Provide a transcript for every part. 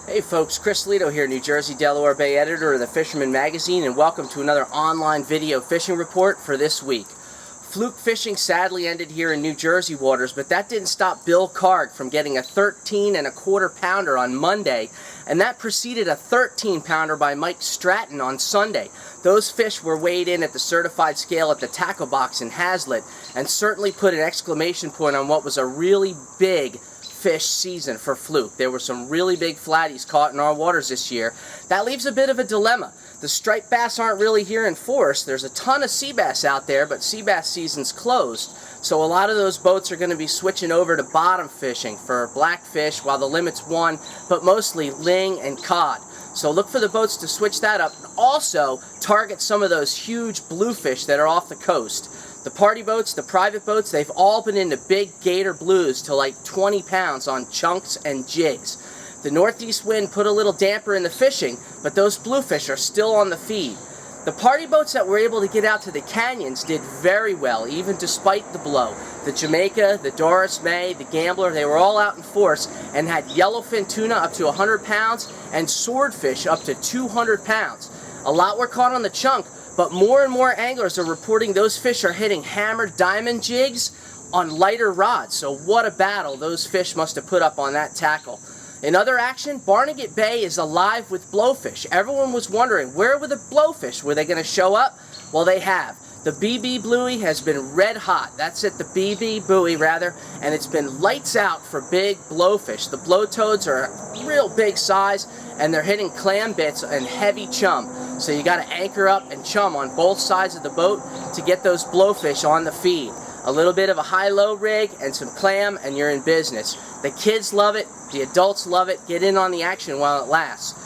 Hey folks, Chris Lido here, New Jersey, Delaware Bay editor of the Fisherman magazine, and welcome to another online video fishing report for this week. Fluke fishing sadly ended here in New Jersey waters, but that didn't stop Bill Carg from getting a 13¼ pounder on Monday, and that preceded a 13-pounder by Mike Stratton on Sunday. Those fish were weighed in at the certified scale at the tackle box in Hazlitt, and certainly put an exclamation point on what was a really big fish season for Fluke. There were some really big flatties caught in our waters this year. That leaves a bit of a dilemma. The striped bass aren't really here in force. There's a ton of sea bass out there, but sea bass season's closed. So a lot of those boats are going to be switching over to bottom fishing for blackfish while the limit's 1, but mostly ling and cod. So look for the boats to switch that up. Also, target some of those huge bluefish that are off the coast. The party boats, the private boats, they've all been into big gator blues to like 20 pounds on chunks and jigs. The northeast wind put a little damper in the fishing, but those bluefish are still on the feed. The party boats that were able to get out to the canyons did very well, even despite the blow. The Jamaica, the Doris May, the Gambler, they were all out in force and had yellowfin tuna up to 100 pounds and swordfish up to 200 pounds. A lot were caught on the chunk, but more and more anglers are reporting those fish are hitting hammered diamond jigs on lighter rods. So what a battle those fish must have put up on that tackle. In other action, Barnegat Bay is alive with blowfish. Everyone was wondering, where were the blowfish? Were they going to show up? Well, they have. The BB buoy has been red hot. That's it, the BB buoy rather, and it's been lights out for big blowfish. The blow toads are a real big size, and they're hitting clam bits and heavy chum. So you got to anchor up and chum on both sides of the boat to get those blowfish on the feed. A little bit of a high-low rig and some clam, and you're in business. The kids love it. The adults love it. Get in on the action while it lasts.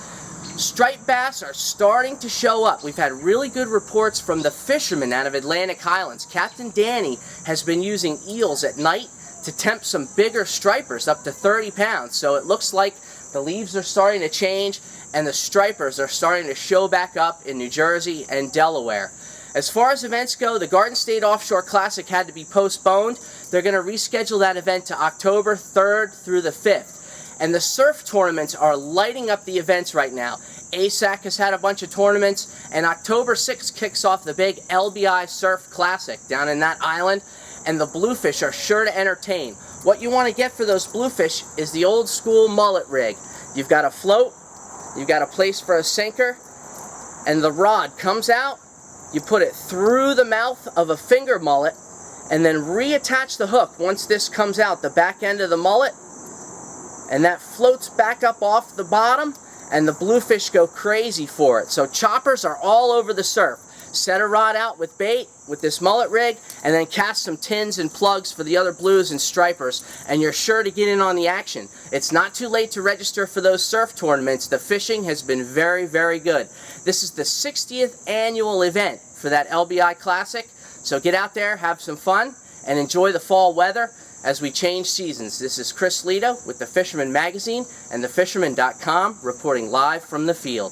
Striped bass are starting to show up. We've had really good reports from the Fisherman out of Atlantic Highlands. Captain Danny has been using eels at night to tempt some bigger stripers up to 30 pounds. So it looks like the leaves are starting to change and the stripers are starting to show back up in New Jersey and Delaware. As far as events go, the Garden State Offshore Classic had to be postponed. They're going to reschedule that event to October 3rd through the 5th. And the surf tournaments are lighting up the events right now. ASAC has had a bunch of tournaments, and October 6th kicks off the big LBI Surf Classic down in that island, and the Bluefish are sure to entertain. What you want to get for those bluefish is the old school mullet rig. You've got a float, you've got a place for a sinker, and the rod comes out, you put it through the mouth of a finger mullet, and then reattach the hook once this comes out, the back end of the mullet, and that floats back up off the bottom, and the bluefish go crazy for it. So choppers are all over the surf. Set a rod out with bait, with this mullet rig, and then cast some tins and plugs for the other blues and stripers, and you're sure to get in on the action. It's not too late to register for those surf tournaments. The fishing has been very, very good. This is the 60th annual event for that LBI Classic, so get out there, have some fun, and enjoy the fall weather as we change seasons. This is Chris Lido with the Fisherman magazine and thefisherman.com reporting live from the field.